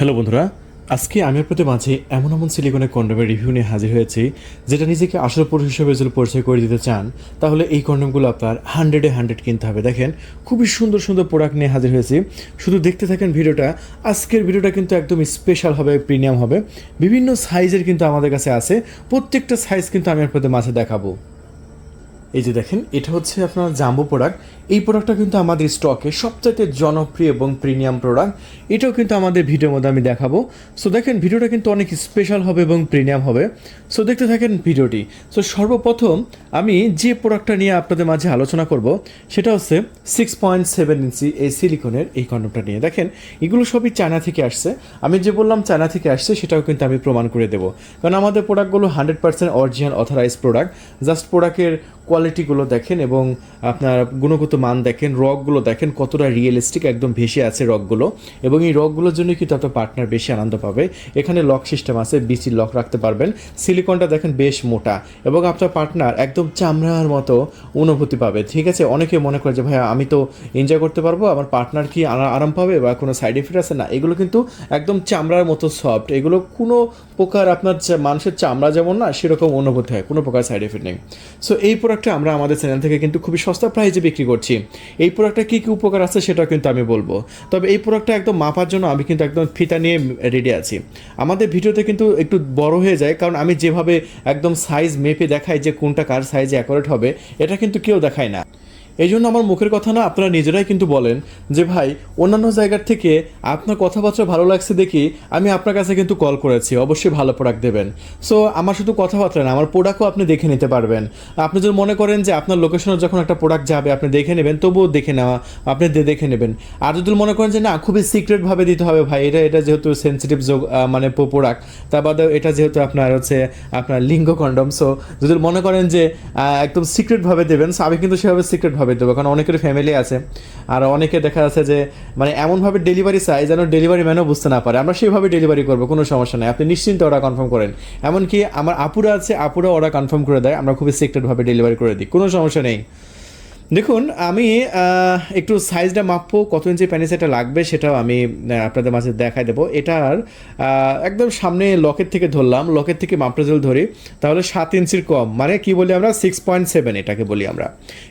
Hello বন্ধুরা, আজকে আমি আপনাদের মাঝে এমন এমন সিলিকনের কন্ডোমের রিভিউ নিয়ে হাজির হয়েছি যেটা নিজেকে আসল পুরুষ হিসেবে যদি পরিচয় করে দিতে চান তাহলে এই কন্ডোমগুলো আপনার 100-এ 100 কিনতে হবে। দেখেন খুবই সুন্দর সুন্দর প্রোডাক্ট নিয়ে হাজির হয়েছি, শুধু দেখতে থাকেন ভিডিওটা। আজকের ভিডিওটা কিন্তু একদম স্পেশাল হবে, প্রিমিয়াম হবে। বিভিন্ন সাইজের কিন্তু আমাদের কাছে আছে, প্রত্যেকটা সাইজ কিন্তু আমি আপনাদের মাঝে দেখাবো। এই যে দেখেন, এটা হচ্ছে আপনার জাম্বো প্রোডাক্ট। এই প্রোডাক্টটা কিন্তু আমাদের স্টকে সবচাইতে জনপ্রিয় এবং প্রিমিয়াম প্রোডাক্ট। এটাও কিন্তু আমাদের ভিডিওর মধ্যে আমি দেখাবো। সো দেখেন ভিডিওটা কিন্তু অনেক স্পেশাল হবে এবং প্রিমিয়াম হবে। সো দেখতে থাকেন ভিডিওটি। সো সর্বপ্রথম আমি যে প্রোডাক্টটা নিয়ে আপনাদের মাঝে আলোচনা করব সেটা হচ্ছে 6.7 ইঞ্চি এই সিলিকনের এই কন্ডোমটা নিয়ে। দেখেন এগুলো সবই চায়না থেকে আসছে। আমি যে বললাম চায়না থেকে আসছে সেটাও কিন্তু আমি প্রমাণ করে দেবো, কারণ আমাদের প্রোডাক্টগুলো 100% অরিজিনাল অথরাইজ প্রোডাক্ট। জাস্ট প্রোডাক্টের কোয়ালিটিগুলো দেখেন এবং আপনার গুণগত মান দেখেন, রকগুলো দেখেন কতটা রিয়েলিস্টিক, একদম ভেসে আছে রকগুলো। এবং এই রকগুলোর জন্য কিন্তু আপনার পার্টনার বেশি আনন্দ পাবে। এখানে লক সিস্টেম আছে, বিসি লক রাখতে পারবেন। সিলিকনটা দেখেন বেশ মোটা এবং আপনার পার্টনার একদম চামড়ার মতো অনুভূতি পাবে। ঠিক আছে, অনেকে মনে করে যে ভাইয়া আমি তো এনজয় করতে পারবো, আমার পার্টনার কি আরাম পাবে বা কোনো সাইড এফেক্ট আছে না। এগুলো কিন্তু একদম চামড়ার মতো সফট, এগুলো কোনো প্রকার আপনার মানুষের চামড়া যেমন না সেরকম অনুভূতি হয়, কোনো প্রকার সাইড এফেক্ট নেই। সো এই প্রোডাক্টটা আমরা আমাদের চ্যানেল থেকে কিন্তু খুবই সস্তা প্রাইসে বিক্রি করছি। এই প্রোডাক্টটা কী কী উপকার আছে সেটাও কিন্তু আমি বলবো। তবে এই প্রোডাক্টটা একদম মাপার জন্য আমি কিন্তু একদম ফিতা নিয়ে রেডি আছি। আমাদের ভিডিওতে কিন্তু একটু বড় হয়ে যায়, কারণ আমি যেভাবে একদম সাইজ মেপে দেখাই যে কোনটা কার সাইজে অ্যাকুরেট হবে, এটা কিন্তু কেউ দেখায় না। এই জন্য আমার মুখের কথা না, আপনারা নিজেরাই কিন্তু বলেন যে ভাই অন্যান্য জায়গার থেকে আপনার কথাবার্তা ভালো লাগছে দেখি আমি আপনার কাছে কিন্তু কল করেছি, অবশ্যই ভালো প্রোডাক্ট দেবেন। সো আমার শুধু কথাবার্তা না, আমার প্রোডাক্টও আপনি দেখে নিতে পারবেন। আপনি যদি মনে করেন যে আপনার লোকেশনে যখন একটা প্রোডাক্ট যাবে আপনি দেখে নেবেন, তবুও দেখে নেওয়া আপনি দেখে নেবেন। আর যদি মনে করেন যে না খুবই সিক্রেটভাবে দিতে হবে ভাই, এটা যেহেতু সেন্সিটিভ মানে প্রোডাক্ট, তার বাদে এটা যেহেতু আপনার হচ্ছে আপনার লিঙ্গ কন্ডম, সো যদি মনে করেন যে একদম সিক্রেটভাবে দেবেন, সো আমি কিন্তু সেভাবে সিক্রেটভাবে দেবো, কারণ অনেকের ফ্যামিলি আছে আর অনেকে দেখা যাচ্ছে যে মানে এমনভাবে ডেলিভারি চাই যেন ডেলিভারি ম্যানও বুঝতে না পারে। আমরা সেভাবে ডেলিভারি করবো, কোনো সমস্যা নেই, আপনি নিশ্চিন্তে অর্ডার কনফার্ম করেন। এমনকি আমার আপুরা আছে, আপুরা অর্ডার কনফার্ম করে দেয়, আমরা খুবই সিক্রেটভাবে ডেলিভারি করে দিই, কোনো সমস্যা নেই। দেখুন আমি একটু সাইজটা মাপবো, কত ইঞ্চি প্যানিস এটা লাগবে সেটাও আমি আপনাদের মাঝে দেখাই দেবো। এটার একদম সামনে লকের থেকে ধরলাম, লকের থেকে মাপটা যদি ধরি তাহলে 7 ইঞ্চির কম, মানে কি বলি আমরা 6.7, এটাকে বলি আমরা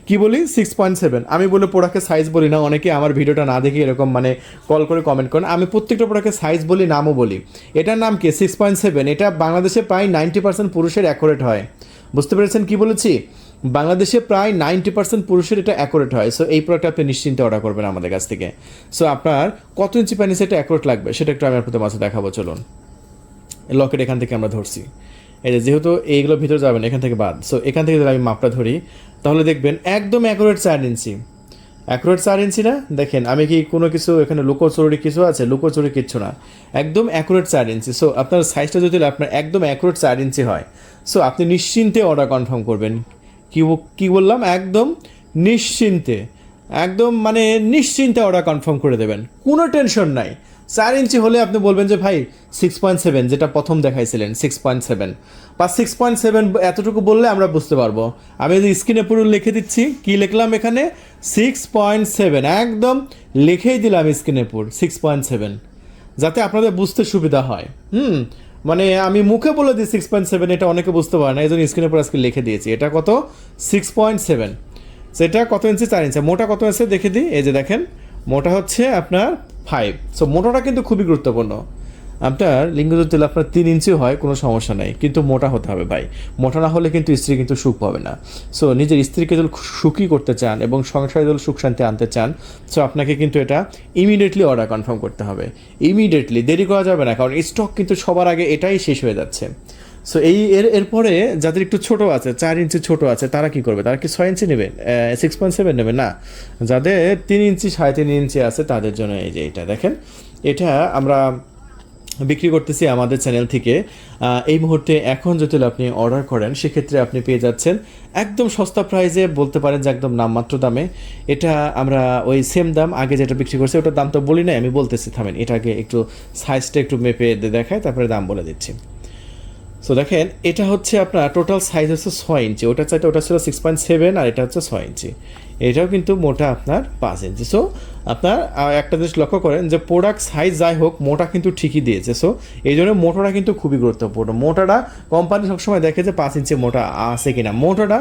কি বলি 6.7। আমি বলে প্রোডাক্টের সাইজ বলি না, অনেকে আমার ভিডিওটা না দেখে এরকম মানে কল করে কমেন্ট করেন। আমি প্রত্যেকটা প্রোডাক্টের সাইজ বলি, নামও বলি। এটার নাম কি 6.7। এটা বাংলাদেশে প্রায় 90% পুরুষের অ্যাকুরেট হয়। বুঝতে পেরেছেন কি বলেছি? বাংলাদেশে প্রায় 90% পুরুষের এটা অ্যাকুরেট হয়। সো এই প্রোডাক্ট আপনি নিশ্চিন্তে অর্ডার করবেন আমাদের কাছ থেকে। সো আপনার কত ইঞ্চি প্যানিস এটা অ্যাকুরেট লাগবে সেটা একটু আমি আপনাদের মাঝে দেখাবো। চলুন, লকেট এখান থেকে আমরা ধরছি। এই যেহেতু এইগুলো ভিতরে যাবেন এখান থেকে বাদ, সো এখান থেকে যদি আমি মাপটা ধরি তাহলে দেখবেন একদম অ্যাকুরেট 4 ইঞ্চি। অ্যাকুরেট 4 ইঞ্চি না? দেখেন আমি কি কোনো কিছু এখানে লুকোচুরি কিছু আছে? লুকোচুরি কিচ্ছু না, একদম অ্যাকুরেট 4 ইঞ্চি। সো আপনার সাইজটা যদি আপনার একদম অ্যাকুরেট 4 ইঞ্চি হয়, সো আপনি নিশ্চিন্তে অর্ডার কনফার্ম করবেন। কি বললাম? একদম নিশ্চিন্তে, একদম মানে নিশ্চিন্তে অর্ডার কনফার্ম করে দেবেন, কোনো টেনশন নাই। 4 ইঞ্চি হলে আপনি বলবেন যে ভাই 6.7 যেটা প্রথম দেখাইছিলেন 6.7 বা 6.7 এতটুকু বললে আমরা বুঝতে পারবো। আমি যদি স্ক্রিনে পুরো লিখে দিচ্ছি, কি লিখলাম এখানে 6.7, একদম লিখেই দিলাম স্ক্রিনে পুরো 6.7, যাতে আপনাদের বুঝতে সুবিধা হয়। মানে আমি মুখে বলে দিই 6.7, এটা অনেকে বুঝতে পারে না, এই জন্য স্ক্রিনের উপর আজকে লিখে দিয়েছি। এটা কত? 6.7। সেটা কত ইঞ্চি? 4 ইঞ্চি। মোটা কত আছে দেখে দিই। এই যে দেখেন, মোটা হচ্ছে আপনার 5। সো মোটাটা কিন্তু খুবই গুরুত্বপূর্ণ। আপনার লিঙ্গ যদি আপনার 3 ইঞ্চি হয় কোনো সমস্যা নেই, কিন্তু মোটা হতে হবে ভাই। মোটা না হলে কিন্তু স্ত্রী কিন্তু সুখ পাবে না। সো নিজের স্ত্রীকে যদি সুখী করতে চান এবং সংসারে যদি সুখ শান্তি আনতে চান, সো আপনাকে কিন্তু এটা ইমিডিয়েটলি অর্ডার কনফার্ম করতে হবে। ইমিডিয়েটলি, দেরি করা যাবে না, কারণ স্টক কিন্তু সবার আগে এটাই শেষ হয়ে যাচ্ছে। সো এরপরে যাদের একটু ছোট আছে, 4 ইঞ্চি ছোট আছে, তারা কি করবে? তারা কি 6 ইঞ্চি নেবে? 6.7 নেবে না। যাদের 3 ইঞ্চি 3.5 ইঞ্চি আছে তাদের জন্য এই যে এটা দেখেন, এটা আমরা বিক্রি করতেছি আমাদের চ্যানেল থেকে। এই মুহূর্তে এখন যদি আপনি অর্ডার করেন সেক্ষেত্রে আপনি পেয়ে যাচ্ছেন একদম সস্তা প্রাইসে, বলতে পারেন যে একদম নামমাত্র দামে। এটা আমরা ওই সেম দাম আগে যেটা বিক্রি করছি ওটার দাম তো বলি নাই, আমি বলতেছি, থামেন এটাকে একটু সাইজটা একটু মেপে দেখায় তারপরে দাম বলে দিচ্ছি। সো দেখেন এটা হচ্ছে আপনার টোটাল সাইজ হচ্ছে 6 ইঞ্চি, ওটা চাইতে ওটা ছিল 6.7 আর এটা হচ্ছে 6 ইঞ্চি। এটাও কিন্তু মোটা আপনার 5 ইঞ্চি। সো আপনার একটা জিনিস লক্ষ্য করেন যে প্রোডাক্ট সাইজ যাই হোক মোটা কিন্তু ঠিকই দিয়েছে। সো এই জন্য মোটাটা কিন্তু খুবই গুরুত্বপূর্ণ। মোটাটা কোম্পানি সবসময় দেখে যে 5 ইঞ্চি মোটা আছে কিনা। মোটাটা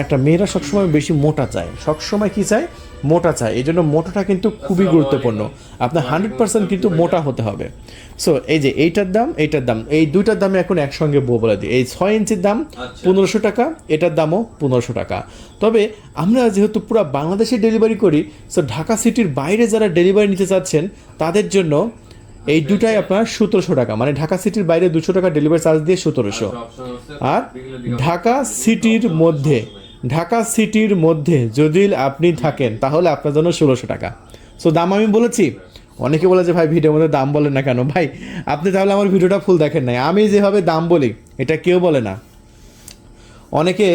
একটা মেয়েরা সবসময় বেশি মোটা চায়, সবসময় কী চায়, মোটা চায়। এই জন্য মোটাটা কিন্তু খুবই গুরুত্বপূর্ণ। আপনার 100% কিন্তু মোটা হতে হবে। সো এই যে এইটার দাম এই দুইটার দামে এখন একসঙ্গে বলে দিই। এই 6 ইঞ্চির দাম 1500 টাকা, এটার দামও 1500 টাকা। তবে আমরা যেহেতু পুরো বাংলাদেশে ডেলিভারি করি, সো ঢাকা সিটির বাইরে যারা ডেলিভারি নিতে চাচ্ছেন তাদের জন্য এই দুটাই আপনার 1700 টাকা, মানে ঢাকা সিটির বাইরে 200 টাকা ডেলিভারি চার্জ দিয়ে 1700। আর ঢাকা সিটির মধ্যে যদি আপনি থাকেন তাহলে আপনার জন্য 1600 টাকা। সো দাম আমি বলেছি। অনেকে বলে যে ভাই ভিডিওর মধ্যে দাম বলেন না কেন? ভাই আপনি তাহলে আমার ভিডিওটা ফুল দেখেন নাই। আমি যেভাবে দাম বলি এটা কেউ বলে না। অনেকে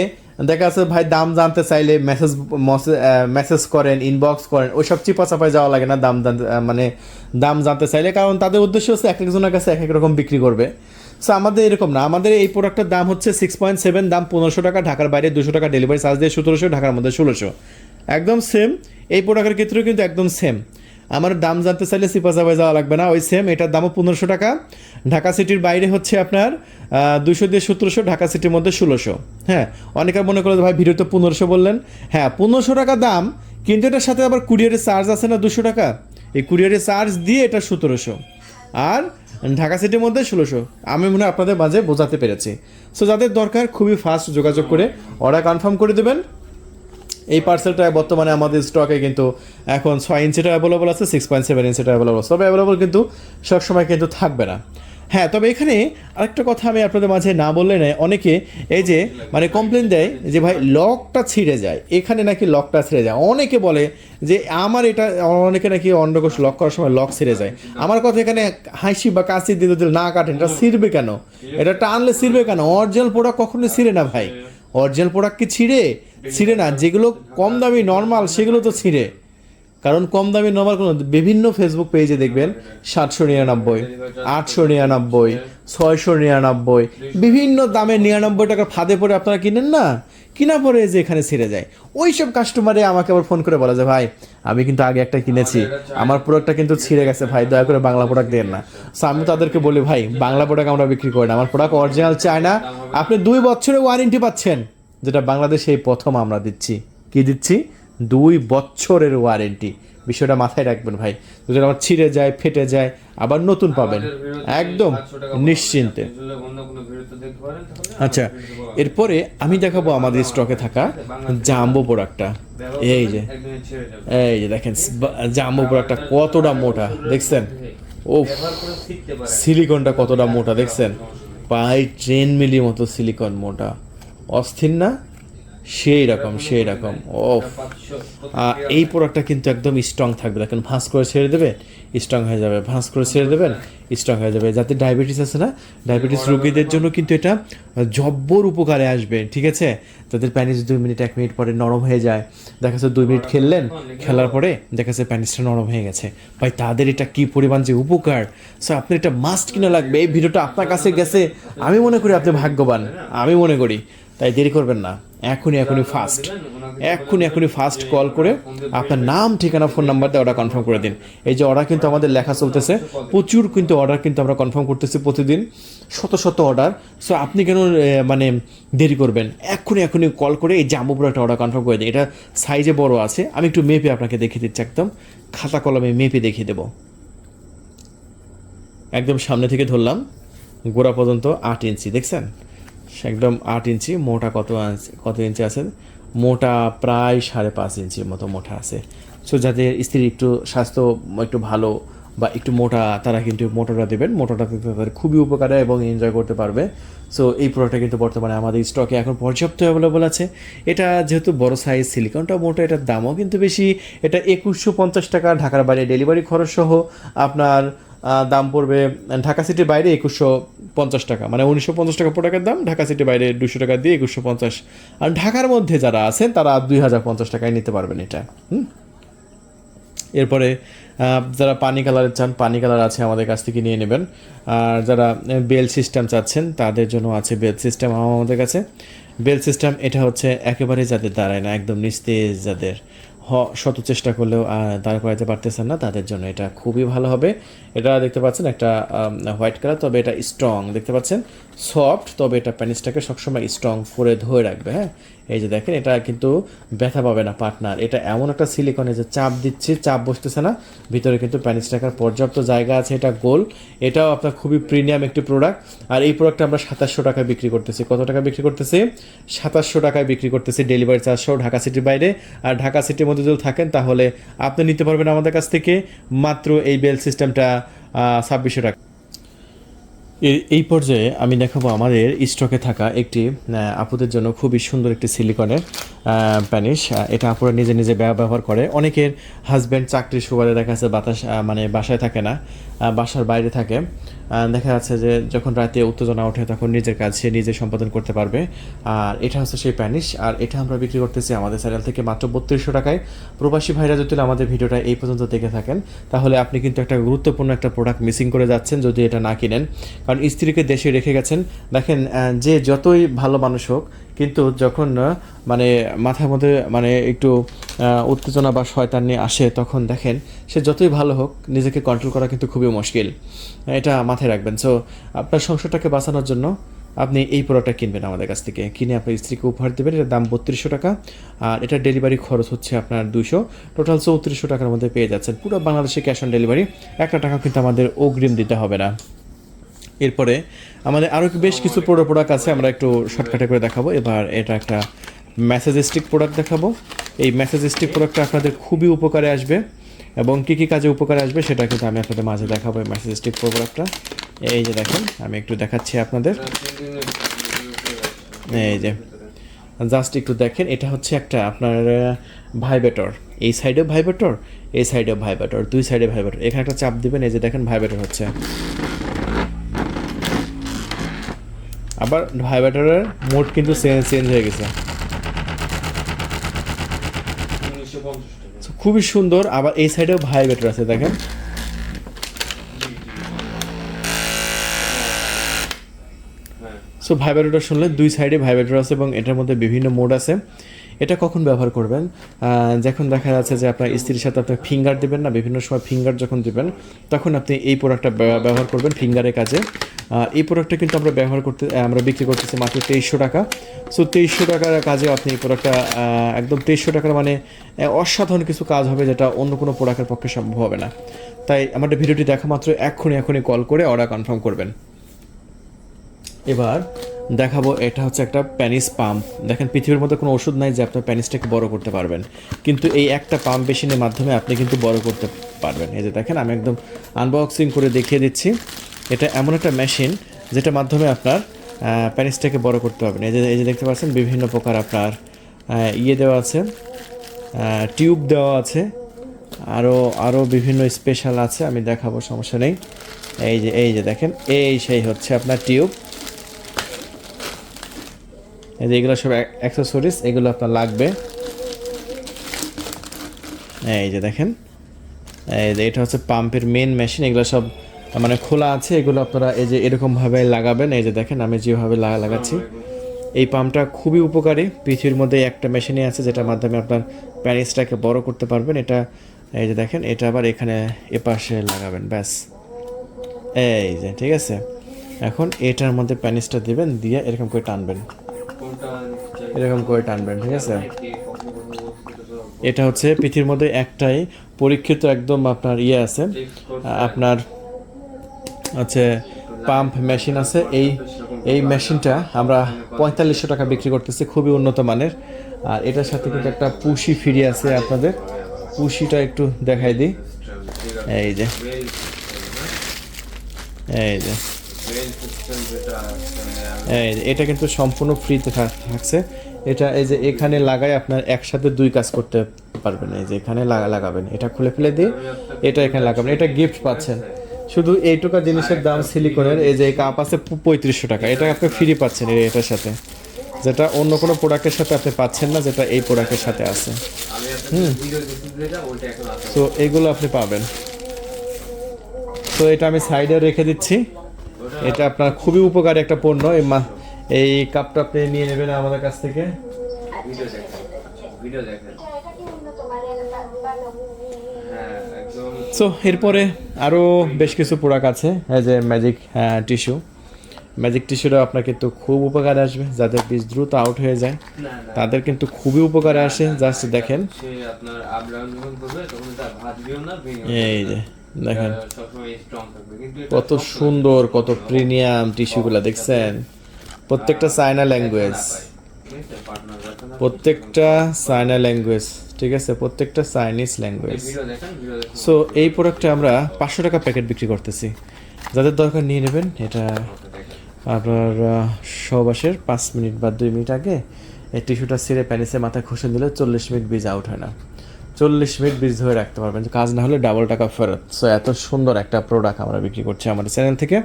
দেখা যাচ্ছে ভাই দাম জানতে চাইলে মেসেজ করেন, ইনবক্স করেন, ওই সব চিপাচাপায় যাওয়া লাগে না দাম জানতে চাইলে, কারণ তাদের উদ্দেশ্য হচ্ছে এক একজনের কাছে এক এক রকম বিক্রি করবে। সো আমাদের এরকম না, আমাদের এই প্রোডাক্টের দাম হচ্ছে 6.7, দাম 1500 টাকা, ঢাকার বাইরে 200 টাকা ডেলিভারি চার্জ দিয়ে 1700, ঢাকার মধ্যে 1600, একদম সেম। এই প্রোডাক্টের ক্ষেত্রেও কিন্তু একদম সেম। আমার দাম জানতে চাইলে চিপাচাপায় যাওয়া লাগবে না, ওই সেম। এটার দামও 1500 টাকা, ঢাকা সিটির বাইরে হচ্ছে আপনার 200 দিয়ে 1700, ঢাকা সিটির মধ্যে 1600। হ্যাঁ, অনেকে মনে করলো ভাই ভিডিওতে 1500 বললেন। হ্যাঁ 1500 টাকা দাম, কিন্তু এটার সাথে আবার কুরিয়ারের চার্জ আছে না 200 টাকা, এই কুরিয়ারের চার্জ দিয়ে এটা 1700, আর ঢাকা সিটির মধ্যে 1600। আমি মনে হয় আপনাদের মাঝে বোঝাতে পেরেছি। সো যাদের দরকার খুবই ফাস্ট যোগাযোগ করে অর্ডার কনফার্ম করে দেবেন। এই পার্সেলটা বর্তমানে আমাদের স্টকে কিন্তু এখন 6 ইঞ্চিটা অ্যাভেলেবল আছে, 6.7 ইঞ্চিটা অ্যাভেলেবল আছে। তবে অ্যাভেলেবল কিন্তু সবসময় কিন্তু থাকবে না। হ্যাঁ, তবে এখানে আরেকটা কথা আমি আপনাদের মাঝে না বললে নয়, অনেকে এই যে কমপ্লেন দেয় যে ভাই লকটা ছিঁড়ে যায়, এখানে নাকি লকটা ছিঁড়ে যায়। অনেকে বলে যে আমার এটা, অনেকে নাকি অন্ডকোষ লক করার সময় লক ছিঁড়ে যায়। আমার কথা, এখানে হাসি বা কাশি দিয়ে যদি না কাটেন এটা ছিঁড়বে কেন? এটা টানলে ছিঁড়বে কেন? অরিজিনাল প্রোডাক্ট কখনোই ছিঁড়ে না ভাই। অরিজিনাল প্রোডাক্ট কি ছিঁড়ে না? যেগুলো কম দামি নর্মাল সেগুলো তো ছিঁড়ে, কারণ কম দামি নর্মাল কোনো বিভিন্ন ফেসবুক পেজে দেখবেন 799, 899, 699, বিভিন্ন দামে 99 টাকার ফাঁদে পড়ে আপনারা কিনেন না, কিনা পরে যে এখানে ছিঁড়ে যায়। ওই সব কাস্টমারে আমাকে আবার ফোন করে বলে যে ভাই আমি কিন্তু আগে একটা কিনেছি, আমার প্রোডাক্টটা কিন্তু ছিঁড়ে গেছে, ভাই দয়া করে বাংলা প্রোডাক্ট দেন না। সো আমি তাদেরকে বলি ভাই বাংলা প্রোডাক্ট আমরা বিক্রি করি না, আমার প্রোডাক্ট অরিজিনাল চাই না। আপনি 2 বছরের ওয়ারেন্টি পাচ্ছেন, যেটা বাংলাদেশে এই প্রথম আমরা দিচ্ছি। কি দিচ্ছি? 2 বছরের ওয়ারেন্টি। বিষয়টা মাথায় রাখবেন ভাই। যদি আমার ছিঁড়ে যায়, ফেটে যায়, আবার নতুন পাবেন একদম নিশ্চিন্তে। আচ্ছা, এরপরে আমি দেখাবো আমাদের স্টকে থাকা জাম্বো প্রোডাক্টটা। এই যে দেখেন জাম্বো প্রোডাক্টটা কতটা মোটা দেখছেন? ও সিলিকনটা কতটা মোটা দেখছেন? প্রায় 10 মিলি মতো সিলিকন মোটা, অস্থির না? সেই রকম ও। এই প্রোডাক্টটা কিন্তু একদম স্ট্রং থাকবে। দেখেন ভাঁজ করে ছেড়ে দেবে, স্ট্রং হয়ে যাবে, ভাঁজ করে ছেড়ে দেবেন, স্ট্রং হয়ে যাবে। যাতে ডায়াবেটিস আছে না, ডায়াবেটিস রোগীদের জন্য কিন্তু এটা জব্বর উপকারে আসবে। ঠিক আছে, তাদের প্যানিস 2 মিনিট 1 মিনিট পরে নরম হয়ে যায়। দেখা যাচ্ছে 2 মিনিট খেলার পরে দেখা যাচ্ছে প্যানিসটা নরম হয়ে গেছে। ভাই তাদের এটা কি পরিমাণ যে উপকার! সো আপনি এটা মাস্ট কিনা লাগবে। এই ভিডিওটা আপনার কাছে গেছে, আমি মনে করি আপনি ভাগ্যবান, আমি মনে করি। তাই দেরি করবেন না, এখনই ফাস্ট কল করে আপনার নাম, ঠিকানা, ফোন নাম্বার দিয়ে অর্ডার কনফার্ম করে দিন। এই যে অর্ডার কিন্তু আমাদের লেখা চলতেছে, প্রচুর কিন্তু অর্ডার কিন্তু আমরা কনফার্ম করতেছি প্রতিদিন, শত অর্ডার। সো আপনি কেন দেরি করবেন? এখনই কল করে এই জাম্বো প্রোডাক্টটা অর্ডার কনফার্ম করে দিন। এটা সাইজে বড় আছে, আমি একটু মেপে আপনাকে দেখিয়ে দিচ্ছি, একদম খাতা কলমে মেপে দেখিয়ে দেবো। একদম সামনে থেকে ধরলাম, গোড়া পর্যন্ত 8 ইঞ্চি দেখছেন, একদম 8 ইঞ্চি মোটা। কত ইঞ্চি আছে? মোটা প্রায় 5.5 ইঞ্চির মতো মোটা আছে। সো যাদের স্ত্রীর একটু স্বাস্থ্য একটু ভালো বা একটু মোটা, তারা কিন্তু মোটাটা দেবেন। মোটাটা তাদের খুবই উপকারে এবং এনজয় করতে পারবে। সো এই প্রোডাক্টটা কিন্তু বর্তমানে আমাদের স্টকে এখন পর্যাপ্ত অ্যাভেলেবল আছে। এটা যেহেতু বড় সাইজ, সিলিকনটা মোটা, এটার দামও কিন্তু বেশি। এটা 2150 টাকা, ঢাকার বাইরে ডেলিভারি খরচ সহ আপনার দাম পড়বে ঢাকা সিটির বাইরে 2150 টাকা, মানে 1950 টাকা প্রোডাক্টের দাম, ঢাকা সিটির বাইরে 200 টাকা দিয়ে 2150। আর ঢাকার মধ্যে যারা আছেন তারা 2050 টাকায় নিতে পারবেন এটা। এরপরে যারা পানি কালারের চান, পানি কালার আছে আমাদের কাছ থেকে নিয়ে নেবেন। আর যারা বেল সিস্টেম চাচ্ছেন তাদের জন্য আছে বেল সিস্টেম আমাদের কাছে। বেল সিস্টেম এটা হচ্ছে একেবারে যাদের দাঁড়ায় না, একদম নিস্তেজ যাদের শত চেষ্টা করলেও দাঁড় করাতে পারতেছেন না, তাদের জন্য এটা খুবই ভালো হবে। এটা দেখতে পাচ্ছেন একটা হোয়াইট কালার, তবে এটা স্ট্রং, দেখতে পাচ্ছেন সফট, তবে এটা প্যানিসটাকে সবসময় স্ট্রং করে ধরে রাখবে। হ্যাঁ, এই যে দেখেন এটা কিন্তু ব্যথা পাবে না পার্টনার। এটা এমন একটা সিলিকনে যে চাপ দিচ্ছি, চাপ বসতেছে না, ভিতরে কিন্তু প্যানিস রাখার পর্যাপ্ত জায়গা আছে। এটা গোল, এটাও আপনার খুবই প্রিমিয়াম একটি প্রোডাক্ট। আর এই প্রোডাক্টটা আমরা 2700 টাকায় বিক্রি করতেছি। কত টাকা বিক্রি করতেছি? 2700 টাকায় বিক্রি করতেছি, ডেলিভারি চার্জ সহ, ঢাকা সিটির বাইরে। আর ঢাকা সিটির মধ্যে যদি থাকেন তাহলে আপনি নিতে পারবেন আমাদের কাছ থেকে মাত্র এই বেল সিস্টেমটা 2600 টাকা। এই পর্যায়ে আমি দেখাবো আমাদের স্টকে থাকা একটি আপুদের জন্য খুবই সুন্দর একটি সিলিকনের প্যানিশ। এটা আপুরা নিজে নিজে ব্যবহার করে। অনেকের হাজব্যান্ড চাকরির সুবাদে দেখা যাচ্ছে মানে বাসায় থাকে না, বাসার বাইরে থাকে। দেখা যাচ্ছে যে যখন রাতে উত্তেজনা ওঠে তখন নিজের কাজ সে নিজে সম্পাদন করতে পারবে। আর এটা হচ্ছে সেই প্যানিশ। আর এটা আমরা বিক্রি করতেছি আমাদের চ্যানেল থেকে মাত্র 3200 টাকায়। প্রবাসী ভাইরা যদি আমাদের ভিডিওটা এই পর্যন্ত দেখে থাকেন তাহলে আপনি কিন্তু একটা গুরুত্বপূর্ণ একটা প্রোডাক্ট মিসিং করে যাচ্ছেন যদি এটা না কিনেন। কারণ স্ত্রীকে দেশে রেখে গেছেন। দেখেন যে যতই ভালো মানুষ হোক, কিন্তু যখন মানে মাথার মধ্যে মানে একটু উত্তেজনা বা শয়তান নিয়ে আসে, তখন দেখেন সে যতই ভালো হোক নিজেকে কন্ট্রোল করা কিন্তু খুবই মুশকিল। এটা মাথায় রাখবেন। সো আপনার সংসারটাকে বাঁচানোর জন্য আপনি এই প্রোডাক্টটা কিনবেন আমাদের কাছ থেকে, কিনে আপনার স্ত্রীকে উপহার দেবেন। এটার দাম 3200 টাকা, আর এটা ডেলিভারি খরচ হচ্ছে আপনার 200, টোটাল 3400 টাকার মধ্যে পেয়ে যাচ্ছেন পুরো বাংলাদেশে ক্যাশ অন ডেলিভারি। একটা টাকা কিন্তু আমাদের অগ্রিম দিতে হবে না। এরপরে আমাদের আরও বেশ কিছু প্রোডাক্ট আছে, আমরা একটু শর্টকাটে করে দেখাবো। এবার এটা একটা মেসেজ স্টিক প্রোডাক্ট দেখাবো। এই মেসেজ স্টিক প্রোডাক্টটা আপনাদের খুবই উপকারে আসবে, এবং কী কী কাজে উপকারে আসবে সেটা কিন্তু আমি আপনাদের মাঝে দেখাবো। এই মেসেজ স্টিক প্রোডাক্টটা এই যে দেখেন, আমি একটু দেখাচ্ছি আপনাদের। এই যে জাস্ট একটু দেখেন, এটা হচ্ছে একটা আপনার ভাইব্রেটর। এই সাইডেও ভাইব্রেটর, এই সাইডেও ভাইব্রেটর, দুই সাইডে ভাইব্রেটর। এখানে একটা চাপ দিবেন, এই যে দেখেন ভাইব্রেটর হচ্ছে। আবার ভাইব্রেটরের মোড কিন্তু চেঞ্জ হয়ে গেছে, খুবই সুন্দর। আবার এই সাইডেও ভাইব্রেটর আছে দেখেন। সো ভাইব্রেটর শুনলে দুই সাইডে ভাইব্রেটর আছে, এবং এটার মধ্যে বিভিন্ন মোড আছে। এটা কখন ব্যবহার করবেন? যখন দেখা যাচ্ছে যে আপনার স্ত্রীর সাথে আপনি ফিঙ্গার দেবেন না, বিভিন্ন সময় ফিঙ্গার যখন দেবেন তখন আপনি এই প্রোডাক্টটা ব্যবহার করবেন ফিঙ্গারের কাজে। এই প্রোডাক্টটা কিন্তু আমরা বিক্রি করতেছি মাত্র 2300 টাকা। সো 2300 টাকার কাজে আপনি এই প্রোডাক্টটা একদম 2300 টাকার মানে অসাধারণ কিছু কাজ হবে, যেটা অন্য কোনো প্রোডাক্টের পক্ষে সম্ভব হবে না। তাই আমাদের ভিডিওটি দেখা মাত্র এখনই কল করে অর্ডার কনফার্ম করবেন। এবার দেখাবো, এটা হচ্ছে একটা প্যানিস পাম্প। দেখেন পৃথিবীর মধ্যে কোনো ওষুধ নাই যে আপনার প্যানিসটাকে বড় করতে পারবেন, কিন্তু এই একটা পাম্প মেশিনের মাধ্যমে আপনি কিন্তু বড় করতে পারবেন। এই যে দেখেন, আমি একদম আনবক্সিং করে দেখিয়ে দিচ্ছি। এটা এমন একটা মেশিন যেটার মাধ্যমে আপনার প্যানিসটাকে বড় করতে পারবেন। এই যে দেখতে পাচ্ছেন বিভিন্ন প্রকার আপনার দেওয়া আছে, টিউব দেওয়া আছে, আরও বিভিন্ন স্পেশাল আছে, আমি দেখাবো, সমস্যা নেই। এই যে দেখেন, সেই হচ্ছে আপনার টিউব। এই যে এগুলো সব অ্যাক্সেসরিজ, এগুলো আপনার লাগবে। এই যে দেখেন, এই যে এটা হচ্ছে পাম্পের মেন মেশিন। এগুলো সব মানে খোলা আছে, এগুলো আপনারা এই যে এরকমভাবে লাগাবেন। এই যে দেখেন আমি যেভাবে লাগাচ্ছি। এই পাম্পটা খুবই উপকারী। পৃথিবীর মধ্যে একটা মেশিনই আছে যেটার মাধ্যমে আপনার প্যানিসটাকে বড় করতে পারবেন। এটা এই যে দেখেন, এটা আবার এখানে এপাশে লাগাবেন, ব্যাস। এই যে ঠিক আছে। এখন এটার মধ্যে প্যানিসটা দিবেন, দিয়ে এরকম করে টানবেন, ঠিক আছে। এটা হচ্ছে পৃথিবীর মধ্যে একটাই পরীক্ষিত একদম আপনার আছে, আপনার হচ্ছে পাম্প মেশিন আছে। এই মেশিনটা আমরা 4500 টাকা বিক্রি করতেছি, খুবই উন্নত মানের। আর এটার সাথে কিন্তু একটা পুশি ফ্রি আছে আপনাদের। পুশিটা একটু দেখাই দিই। এই যে এটা কিন্তু সম্পূর্ণ ফ্রিতে থাকছে। এটা এই যে এখানে লাগাই আপনার একসাথে দুই কাজ করতে পারবেন। এই যে এখানে লাগাবেন, এটা খুলে ফেলে দিয়ে এটা এখানে লাগাবেন। এটা গিফট পাচ্ছেন। শুধু এইটুকা জিনিসের দাম সিলিকনের, এই যে কাপ আছে 3500 টাকা, এটা আপনি ফ্রি পাচ্ছেন এটার সাথে, যেটা অন্য কোনো প্রোডাক্টের সাথে আপনি পাচ্ছেন না, যেটা এই প্রোডাক্টের সাথে আছে। তো এগুলো আপনি পাবেন। তো এটা আমি সাইডে রেখে দিচ্ছি। এটা আপনার খুবই উপকারী একটা পণ্য। এই কাপটা আপনি নিয়ে নেবেন আমাদের কাছ থেকে। ভিডিও দেখেন, ভিডিও দেখেন। হ্যাঁ একদম। সো এরপরে আরও বেশ কিছু প্রোডাক্ট আছে, এই যে ম্যাজিক টিস্যু। ম্যাজিক টিস্যুটা আপনার কিন্তু খুব উপকারে আসবে, যাদের বীজ দ্রুত আউট হয়ে যায় না না তাদের কিন্তু খুবই উপকারে আসে। জাস্ট দেখেন, সে আপনার আবরাম যখন করবে তখন এটা ভাজবেও না, ভেঙে এই যে দেখেন সবসময় স্ট্রং থাকবে। কিন্তু এটা কত সুন্দর, কত প্রিমিয়াম টিস্যুগুলো দেখছেন। প্রত্যেকটা চায়না ল্যাঙ্গুয়েজ, প্রত্যেকটা চায়না ল্যাঙ্গুয়েজ, ঠিক আছে, প্রত্যেকটা চাইনিজ ল্যাঙ্গুয়েজ। ভিডিও দেখেন, ভিডিও দেখেন। সো এই প্রোডাক্টটা আমরা 500 টাকা প্যাকেট বিক্রি করতেছি, যাদের দরকার নিয়ে নেবেন। এটা আপনার সহবাসের 5 মিনিট বা 2 মিনিট আগে এই টিস্যুটা ছিঁড়ে প্যানিসে মাথায় ঘষে দিলে 40 মিনিট বীজ আউট হয় না। 40 মিনিট বীজ ধরে রাখতে পারবেন, কাজ না হলে ডাবল টাকা ফেরত। সো এত সুন্দর একটা প্রোডাক্ট আমরা বিক্রি করছি আমাদের চ্যানেল থেকে।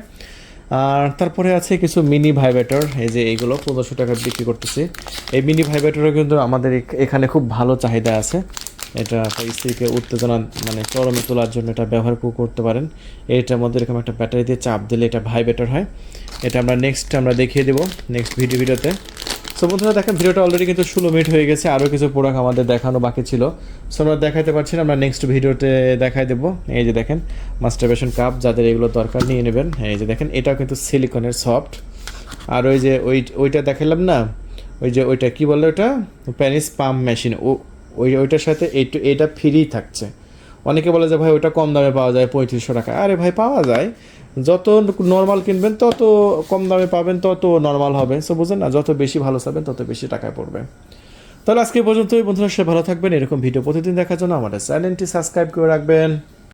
আর তারপরে আছে কিছু মিনি ভাইব্রেটর, এই যে এইগুলো 1500 টাকা বিক্রি করতেছি। এই মিনি ভাইব্রেটরও কিন্তু আমাদের এখানে খুব ভালো চাহিদা আছে। এটা আপনার স্ত্রীকে উত্তেজনা মানে চরমে তোলার জন্য এটা ব্যবহার করতে পারেন। এটার মধ্যে এরকম একটা ব্যাটারি দিয়ে চাপ দিলে এটা ভাইব্রেটর হয়। এটা আমরা আমরা দেখিয়ে দেবো নেক্সট ভিডিওতে। সো বন্ধুরা দেখেন, ভিডিওটা অলরেডি কিন্তু 16 মিনিট হয়ে গেছে, আরও কিছু প্রোডাক্ট আমাদের দেখানো বাকি ছিল। সো আমরা দেখাতে পারছি না, আমরা নেক্সট ভিডিওতে দেখাই দেবো। এই যে দেখেন মাস্টারবেশন কাপ, যাদের এগুলো দরকার নিয়ে নেবেন। এই যে দেখেন, এটাও কিন্তু সিলিকনের সফট। আর ওই যে ওইটা দেখালাম না, ওই যে ওইটা কী বলে, ওটা প্যানিস পাম্প মেশিন, ওইটার সাথে এটা ফ্রি থাকছে। অনেকে বলে যে ভাই ওটা কম দামে পাওয়া যায় 3500 টাকা। আরে ভাই পাওয়া যায়, যত নর্মাল কিনবেন তত কম দামে পাবেন, তত নর্মাল হবে। সো বুঝেন না, যত বেশি ভালো চাবেন তত বেশি টাকায় পড়বে। তাহলে আজকে পর্যন্তই বন্ধুরা, সে ভালো থাকবেন। এরকম ভিডিও প্রতিদিন দেখার জন্য আমাদের চ্যানেলটি সাবস্ক্রাইব করে রাখবেন।